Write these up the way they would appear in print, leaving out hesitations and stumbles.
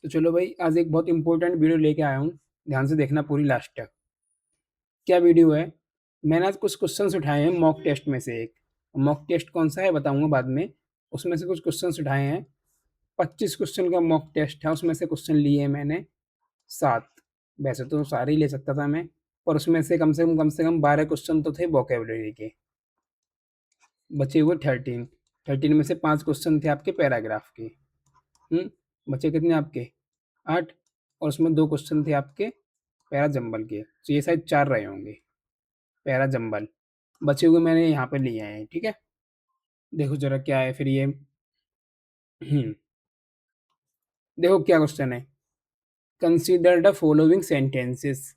तो चलो भाई, आज एक बहुत इंपॉर्टेंट वीडियो लेके आया हूँ। ध्यान से देखना पूरी लास्ट तक। क्या वीडियो है? मैंने आज कुछ क्वेश्चंस उठाए हैं मॉक टेस्ट में से एक। मॉक टेस्ट कौन सा है बताऊंगा बाद में। उसमें से कुछ क्वेश्चंस उठाए हैं। 25 क्वेश्चन का मॉक टेस्ट है, उसमें से क्वेश्चन लिए हैं मैंने 7। वैसे तो सारे ही ले सकता था मैं, पर उसमें से कम से कम 12 क्वेश्चन तो थे वोकेबलरी के। बचे हुए 13 में से 5 क्वेश्चन थे आपके पैराग्राफ के। बचे कितने आपके? 8। और उसमें 2 क्वेश्चन थे आपके पैरा जंबल के, तो ये शायद 4 रहे होंगे पैरा जंबल। बचे हुए मैंने यहाँ पे लिए हैं, ठीक है? देखो ज़रा क्या है फिर ये। देखो क्या क्वेश्चन है। Consider the following sentences,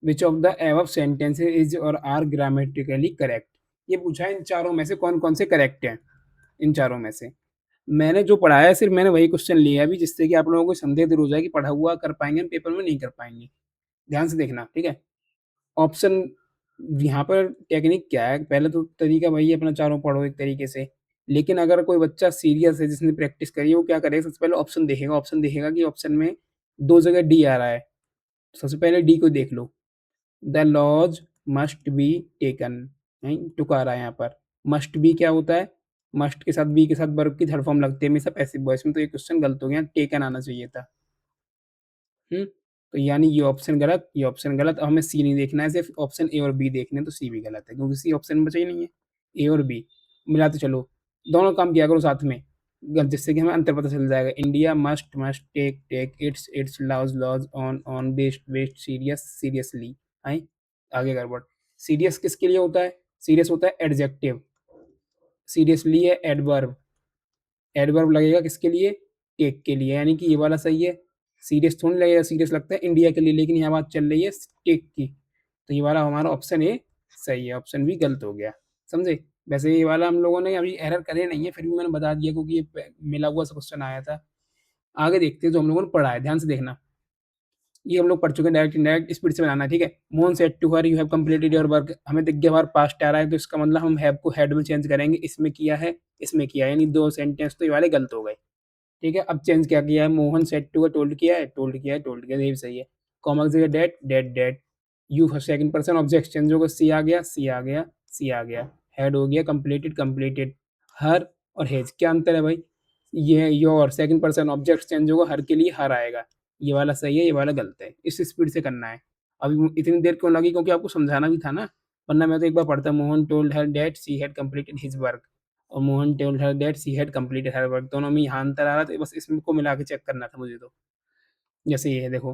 which of the above sentences is और आर ग्रामेटिकली करेक्ट। ये पूछा है इन चारों में से कौन कौन से करेक्ट हैं। इन चारों में से मैंने जो पढ़ाया है सिर्फ मैंने वही क्वेश्चन लिया है अभी, जिससे कि आप लोगों को संदेह दूर हो जाए कि पढ़ा हुआ कर पाएंगे हम, पेपर में नहीं कर पाएंगे। ध्यान से देखना, ठीक है? ऑप्शन, यहाँ पर टेक्निक क्या है, पहले तो तरीका वही है अपना, चारों पढ़ो एक तरीके से। लेकिन अगर कोई बच्चा सीरियस है जिसने प्रैक्टिस करी है, वो क्या करेगा, सबसे पहले ऑप्शन देखेगा कि ऑप्शन में 2 जगह डी आ रहा है। तो सबसे पहले डी को देख लो। The laws must be taken, नहीं टुक आ रहा है यहाँ पर। मस्ट बी क्या होता है? मस्ट के साथ बी के साथ वर्ब की थर्ड फॉर्म लगती है हमेशा पैसिव वॉइस में, तो ये क्वेश्चन गलत हो गया, टेकन आना चाहिए था। तो यानी ये ऑप्शन गलत, ये ऑप्शन गलत। अब हमें सी नहीं देखना है, सिर्फ ऑप्शन ए और बी देखने हैं, तो सी भी गलत है क्योंकि सी ऑप्शन में बचा ही नहीं है। ए और बी मिलाते चलो, दोनों काम किया करो साथ में, जिससे कि हमें अंतर पता चल जाएगा। India must must take take its its laws laws on on best best serious seriously. आई आगे गड़बड़। सीरियस किसके लिए होता है? सीरियस होता है एडजेक्टिव, सीरियसली है एडवर्ब। एडवर्ब लगेगा किसके लिए? टेक के लिए, यानी कि ये वाला सही है। सीरियस थोड़ी लगेगा, सीरियस लगता है इंडिया के लिए, लेकिन यहाँ बात चल रही है टेक की, तो ये वाला हमारा ऑप्शन ए सही है, ऑप्शन बी गलत हो गया। समझे? वैसे ये वाला हम लोगों ने अभी एरर करे नहीं है, फिर भी मैंने बता दिया क्योंकि ये मिला हुआ सा क्वेश्चन आया था। आगे देखते हैं जो हम लोगों ने पढ़ा है, ध्यान से देखना। ये हम लोग पढ़ चुके हैं, डायरेक्ट इनडायरेक्ट स्पीड से बनाना है, ठीक है? Mohan said to her you have completed your work. हमें दिख गया हमारा पास्ट आ रहा है, तो इसका मतलब हम हैव को हैड में चेंज करेंगे। इसमें किया है, इसमें किया है, यानी 2 सेंटेंस तो ये वाले गलत हो गए। ठीक है, अब चेंज क्या किया है? मोहन सेड टू का टोल्ड किया है, टोल्ड किया है, टोल्ड किया है, ये भी सही है। कॉमा की जगह that, that that. You second person object change होगा, सी आ गया, सी आ गया, सी आ गया। हेड हो गया, कंप्लीटेड कंप्लीटेड। हर और हेज क्या अंतर है भाई? ये your second person object change होगा, हर के लिए हर आएगा। ये वाला सही है, ये वाला गलत है। इस स्पीड से करना है। अभी इतनी देर क्यों लगी? क्योंकि आपको समझाना भी था ना, वरना मैं तो एक बार पढ़ता। Mohan told her that she had completed his work, और Mohan told her that she had completed her work. दोनों में यहाँ अंतर आ रहा था, बस इसको मिला के चेक करना था मुझे तो। जैसे ये है देखो,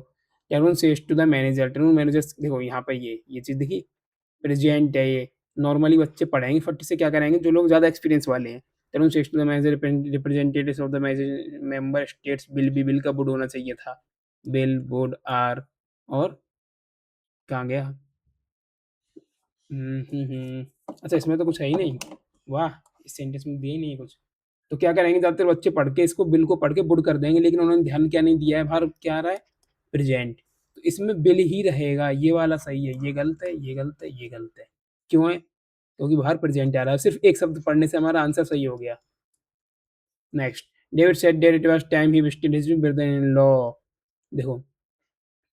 Tarun says to the manager, Tarun manager, देखो यहाँ पर ये चीज़ देखी, प्रेजेंट है ये। नॉर्मली बच्चे पढ़ेंगे फट से, क्या करेंगे जो लोग ज़्यादा एक्सपीरियंस वाले हैं। Tarun says to the manager representatives of the member states, bill भी, बिल का वुड होना चाहिए था। बिल वुड आर, और कहाँ गया? अच्छा इसमें तो कुछ है ही नहीं। वाह, इस सेंटेंस में दिया ही नहीं है कुछ। तो क्या करेंगे, ज़्यादातर बच्चे पढ़ के इसको बिल को पढ़ के बुड कर देंगे, लेकिन उन्होंने ध्यान क्या नहीं दिया है, बाहर क्या आ रहा है? प्रेजेंट। तो इसमें बिल ही रहेगा, ये वाला सही है, ये गलत है, ये गलत है, ये गलत है। क्यों है? क्योंकि बाहर प्रेजेंट आ रहा है, सिर्फ एक शब्द पढ़ने से हमारा आंसर सही हो गया। Next, David said that it was time he visited his brother in law. देखो,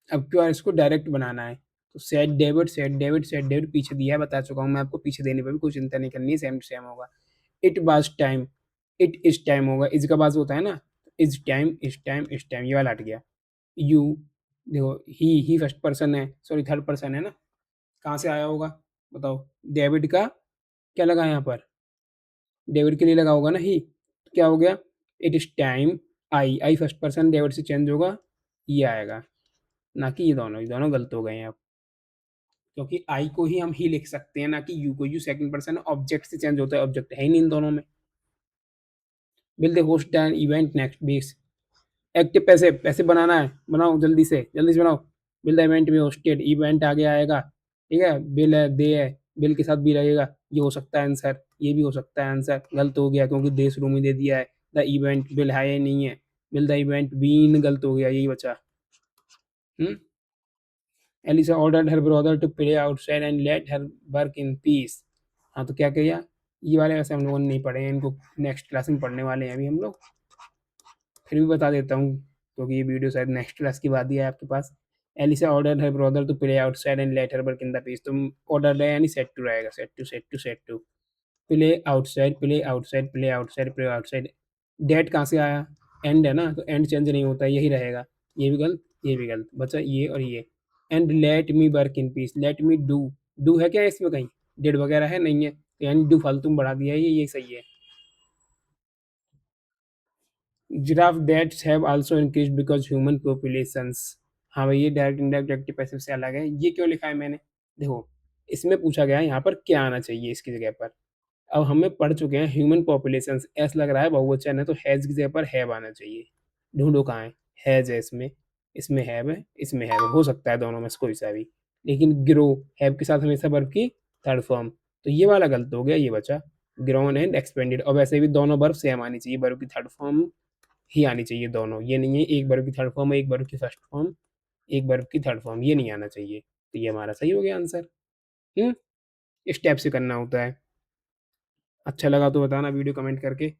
अब क्यों इसको डायरेक्ट बनाना है, तो said David, said David, said David पीछे दिया है, बता चुका हूँ मैं आपको, पीछे देने पर भी कोई चिंता नहीं करनी है, सेम टू सेम होगा। It was time, it is time होगा, इज का बाज होता है ना, is time, is time, is time, ये वाला हट गया। यू, देखो ही फर्स्ट पर्सन है, सॉरी थर्ड पर्सन है ना, कहाँ से आया होगा बताओ? डेविड का क्या लगा यहाँ पर? डेविड के लिए लगा होगा ना ही, तो क्या हो गया? It is time, I, I first person David से चेंज होगा, ये आएगा, ना कि ये दोनों गलत हो गए हैं अब। क्योंकि आई को ही हम ही लिख सकते हैं, ना कि यू को। यू सेकंड पर्सन ऑब्जेक्ट से चेंज होता है, ऑब्जेक्ट है ही नहीं इन दोनों में। Will the host an event next week. Active पैसे, पैसे बनाना है, बनाओ जल्दी से बनाओ। बिल द इवेंट में होस्टेड, इवेंट आगे आएगा, ठीक है? बिल है, दे है, बिल के साथ भी लगेगा, ये हो सकता है आंसर, ये भी हो सकता है आंसर। गलत हो गया क्योंकि देश रूम ही दे दिया है। द इवेंट, बिल है या नहीं है? बिल द इवेंट बीन, गलत हो गया, यही बचा। हम्म Elisa ordered her brother to play outside and let her work in peace. हाँ, तो क्या किया? ये वाले वैसे हम लोगों ने नहीं पढ़े हैं, इनको नेक्स्ट क्लास में पढ़ने वाले हैं अभी हम लोग, फिर भी बता देता हूँ। क्योंकि ये वीडियो शायद नेक्स्ट क्लास की बाद ही है आपके पास। Elisa ordered her brother to play outside and let her work in the peace. तो ऑर्डर्ड है यानी सेट टू रहेगा, set two set two set two. Play outside, play outside, play outside, play outside. That कहाँ से आया? And है ना, तो एंड चेंज नहीं होता, यही रहेगा। ये भी गलत, ये भी गलत, बचा ये और ये। And let me work in piece, let me do. Do है क्या इसमें कहीं? डेड वगैरह है? नहीं है, तो यानी डू फालतू में बढ़ा दिया है, ये सही है। Giraffe deaths have also increase because human populations. हाँ भाई, ये डायरेक्ट इनडायरेक्ट एक्टिव पैसिव से अलग है। ये क्यों लिखा है मैंने? देखो, इसमें पूछा गया है यहाँ पर क्या आना चाहिए इसकी जगह पर। अब हमें पढ़ चुके हैं ह्यूमन पॉपुलेशंस, ऐसा लग रहा है बहुवचन है, तो हैज़ की जगह पर हैव आना चाहिए। ढूंढो कहाँ है? हैज़ है इसमें, इसमें हैव है, इसमें हैव है। हो सकता है दोनों में से कोई सा भी। लेकिन ग्रो, हैव के साथ हमेशा वर्ब की थर्ड फॉर्म, तो ये वाला गलत हो गया, ये बचा। Grown and expanded. और वैसे भी दोनों वर्ब सेम आनी चाहिए, वर्ब की थर्ड फॉर्म ही आनी चाहिए दोनों। ये नहीं है एक वर्ब की थर्ड फॉर्म, एक वर्ब की फर्स्ट फॉर्म, एक वर्ब की थर्ड फॉर्म, ये नहीं आना चाहिए। तो ये हमारा सही हो गया आंसर। इस टाइप से करना होता है। अच्छा लगा तो बताना वीडियो कमेंट करके।